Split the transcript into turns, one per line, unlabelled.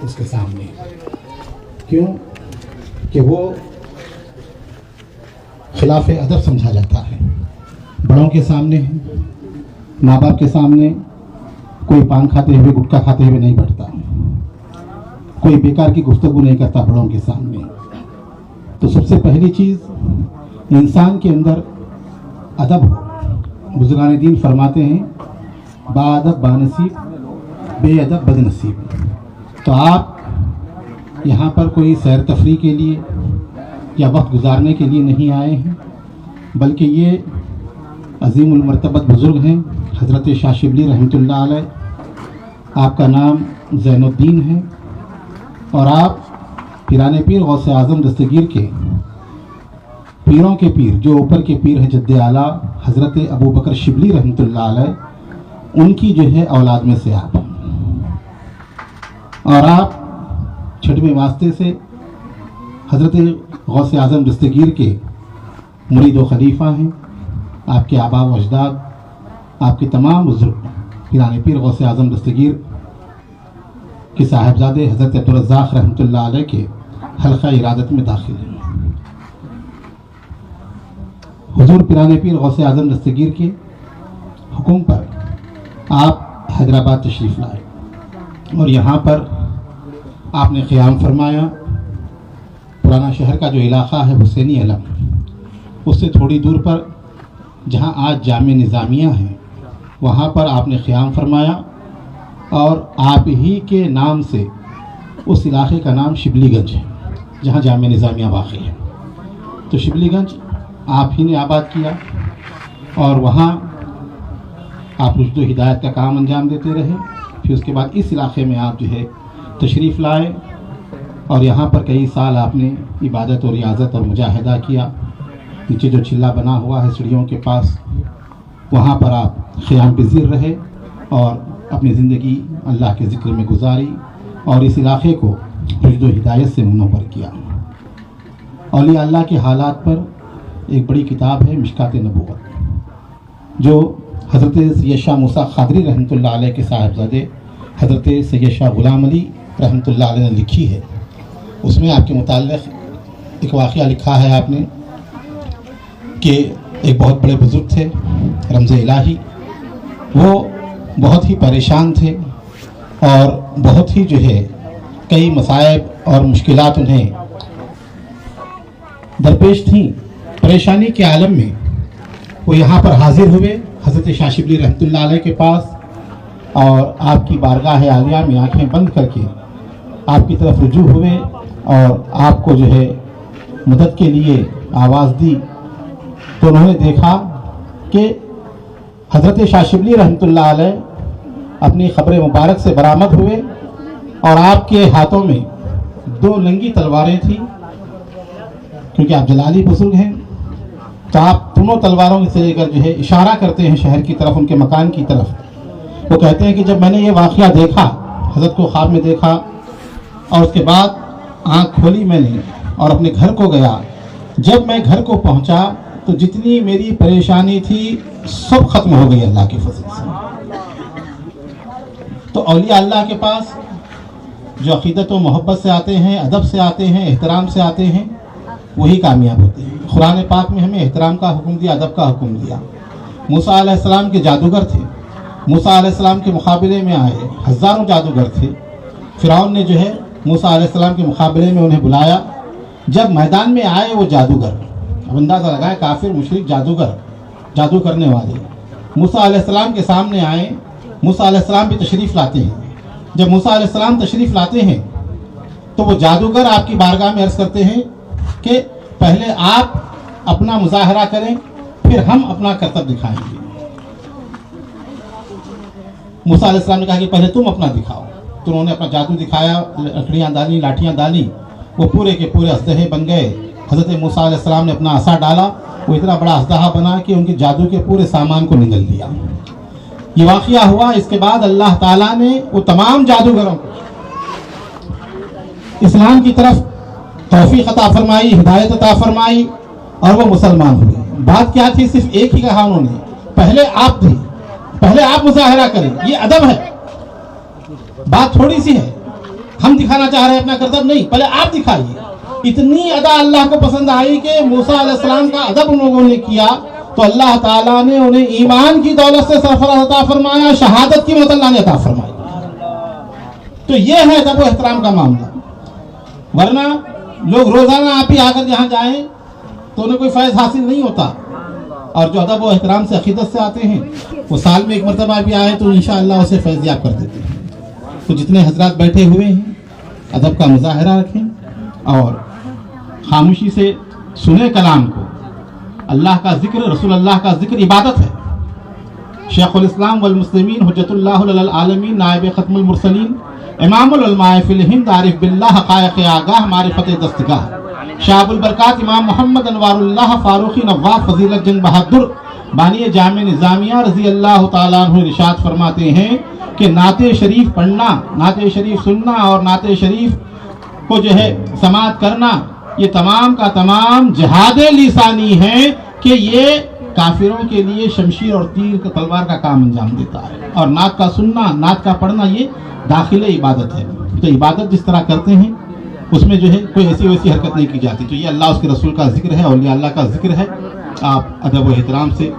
اس کے سامنے. کیوں کہ وہ خلاف ادب سمجھا جاتا ہے. بڑوں کے سامنے ماں باپ کے سامنے کوئی پان کھاتے ہوئے گٹکا کھاتے ہوئے نہیں بیٹھتا, کوئی بیکار کی گفتگو نہیں کرتا بڑوں کے سامنے. تو سب سے پہلی چیز انسان کے اندر ادب ہو. بزرگان دین فرماتے ہیں با ادب با نصیب, بے ادب بد نصیب. تو آپ یہاں پر کوئی سیر تفریح کے لیے یا وقت گزارنے کے لیے نہیں آئے ہیں, بلکہ یہ عظیم المرتبت بزرگ ہیں حضرت شاہ شبلی رحمۃ اللہ علیہ. آپ کا نام زین الدین ہے اور آپ پیران پیر غوث اعظم دستگیر کے پیروں کے پیر, جو اوپر کے پیر ہیں جد اعلیٰ حضرت ابو بکر شبلی رحمۃ اللہ علیہ, ان کی جو ہے اولاد میں سے آپ. اور آپ چھٹویں واسطے سے حضرت غوث اعظم دستگیر کے مرید و خلیفہ ہیں. آپ کے آبا و اجداد, آپ کے تمام بزرگ پیران پیر غوث اعظم دستگیر کے صاحبزادے حضرت عبدالرزاق رحمۃ اللہ علیہ کے حلقہ ارادت میں داخل ہیں. حضور پیران پیر غوث اعظم دستگیر کے حکم پر آپ حیدرآباد تشریف لائے اور یہاں پر آپ نے قیام فرمایا. پرانا شہر کا جو علاقہ ہے حسینی علم, اس سے تھوڑی دور پر جہاں آج جامع نظامیہ ہیں, وہاں پر آپ نے قیام فرمایا اور آپ ہی کے نام سے اس علاقے کا نام شبلی گنج ہے جہاں جامع نظامیہ واقع ہے. تو شبلی گنج آپ ہی نے آباد کیا اور وہاں آپ رشد و ہدایت کا کام انجام دیتے رہے. پھر اس کے بعد اس علاقے میں آپ جو ہے تشریف لائے اور یہاں پر کئی سال آپ نے عبادت اور ریاضت اور مجاہدہ کیا. نیچے جو چلہ بنا ہوا ہے سیڑھیوں کے پاس, وہاں پر آپ قیام پذیر رہے اور اپنی زندگی اللہ کے ذکر میں گزاری اور اس علاقے کو رشد و ہدایت سے منور کیا. اولیاء اللہ کے حالات پر ایک بڑی کتاب ہے مشکات نبوت, جو حضرت سید شاہ موسیٰ قادری رحمۃ اللہ علیہ کے صاحبزادے حضرت سید شاہ غلام علی رحمۃ اللہ علیہ نے لکھی ہے. اس میں آپ کے متعلق ایک واقعہ لکھا ہے آپ نے کہ ایک بہت بڑے بزرگ تھے رمز الہی, وہ بہت ہی پریشان تھے اور بہت ہی جو ہے کئی مصائب اور مشکلات انہیں درپیش تھیں. پریشانی کے عالم میں وہ یہاں پر حاضر ہوئے حضرت شاہ شبلی رحمۃ اللہ علیہ کے پاس اور آپ کی بارگاہ عالیہ میں آنکھیں بند کر کے آپ کی طرف رجوع ہوئے اور آپ کو جو ہے مدد کے لیے آواز دی. تو انہوں نے دیکھا کہ حضرت شاہ شبلی رحمۃ اللہ علیہ اپنی قبر مبارک سے برآمد ہوئے اور آپ کے ہاتھوں میں 2 ننگی تلواریں تھیں. کیونکہ آپ جلالی بزرگ ہیں تو آپ دونوں تلواروں سے لے کر جو ہے اشارہ کرتے ہیں شہر کی طرف, ان کے مکان کی طرف. وہ کہتے ہیں کہ جب میں نے یہ واقعہ دیکھا, حضرت کو خواب میں دیکھا اور اس کے بعد آنکھ کھولی میں نے اور اپنے گھر کو گیا, جب میں گھر کو پہنچا تو جتنی میری پریشانی تھی سب ختم ہو گئی اللہ کے فضل سے. تو اولیاء اللہ کے پاس جو عقیدت و محبت سے آتے ہیں, ادب سے آتے ہیں, احترام سے آتے ہیں, وہی کامیاب ہوتے ہیں. قرآن پاک میں ہمیں احترام کا حکم دیا, ادب کا حکم دیا. موسیٰ علیہ السلام کے جادوگر تھے, موسیٰ علیہ السلام کے مقابلے میں آئے, ہزاروں جادوگر تھے. فرعون نے جو ہے موسیٰ علیہ السلام کے مقابلے میں انہیں بلایا. جب میدان میں آئے وہ جادوگر, اب اندازہ لگائے کافر مشرک جادوگر, جادو کرنے والے موسیٰ علیہ السلام کے سامنے آئے. موسیٰ علیہ السلام بھی تشریف لاتے ہیں. جب موسیٰ علیہ السلام تشریف لاتے ہیں تو وہ جادوگر آپ کی بارگاہ میں عرض کرتے ہیں کہ پہلے آپ اپنا مظاہرہ کریں, پھر ہم اپنا کرتب دکھائیں گے. موسیٰ علیہ السلام نے کہا کہ پہلے تم اپنا دکھاؤ. تو انہوں نے اپنا جادو دکھایا, لکڑیاں ڈالی, لاٹھیاں ڈالی, وہ پورے کے پورے اژدہے بن گئے. حضرت موسیٰ علیہ السلام نے اپنا عصا ڈالا, وہ اتنا بڑا اژدہا بنا کہ ان کے جادو کے پورے سامان کو نگل دیا. یہ واقعہ ہوا. اس کے بعد اللہ تعالیٰ نے وہ تمام جادوگروں کو اسلام کی طرف توفیق عطا فرمائی, ہدایت عطا فرمائی اور وہ مسلمان ہوئے. بات کیا تھی؟ صرف ایک ہی کہا انہوں نے, پہلے آپ دیں, پہلے آپ مظاہرہ کریں. یہ ادب ہے, بات تھوڑی سی ہے. ہم دکھانا چاہ رہے ہیں اپنا کرتب نہیں، پہلے آپ دکھائیے۔ اتنی ادا اللہ کو پسند آئی کہ موسیٰ علیہ السلام کا ادب ان لوگوں نے کیا تو اللہ تعالیٰ نے انہیں ایمان کی دولت سے سرفراز عطا فرمایا، شہادت کی موت اللہ نے عطا فرمائی۔ تو یہ ہے ادب و احترام کا معاملہ۔ ورنہ لوگ روزانہ آپ ہی آ کر یہاں جائیں تو انہیں کوئی فیض حاصل نہیں ہوتا، اور جو ادب و احترام سے عقیدت سے آتے ہیں وہ سال میں ایک مرتبہ بھی آئے تو انشاءاللہ اسے فیضیاب کر دیتے ہیں۔ تو جتنے حضرات بیٹھے ہوئے ہیں ادب کا مظاہرہ رکھیں اور خاموشی سے سنیں کلام کو۔ اللہ کا ذکر، رسول اللہ کا ذکر عبادت ہے۔ شیخ الاسلام والمسلمین، حجت اللہ للعالمین، نائب ختم المرسلین، امام العلماء فی الہند، عارف باللہ، حقائق آگاہ، معرفت دستگاہ، شعب البرکات امام محمد انوار اللہ فاروقی نواف فضیلت جنگ بہادر بانی جامع نظامیہ رضی اللہ تعالیٰ عنہ ارشاد فرماتے ہیں کہ نعت شریف پڑھنا، نعت شریف سننا اور نعت شریف کو جو ہے سماعت کرنا، یہ تمام کا تمام جہاد لسانی ہے کہ یہ کافروں کے لیے شمشیر اور تیر کا تلوار کا کام انجام دیتا ہے، اور نعت کا سننا، نعت کا پڑھنا یہ داخل عبادت ہے۔ تو عبادت جس طرح کرتے ہیں اس میں جو ہے کوئی ایسی ویسی حرکت نہیں کی جاتی۔ تو یہ اللہ اس کے رسول کا ذکر ہے، اولیاء اللہ کا ذکر ہے۔ آپ ادب و احترام سے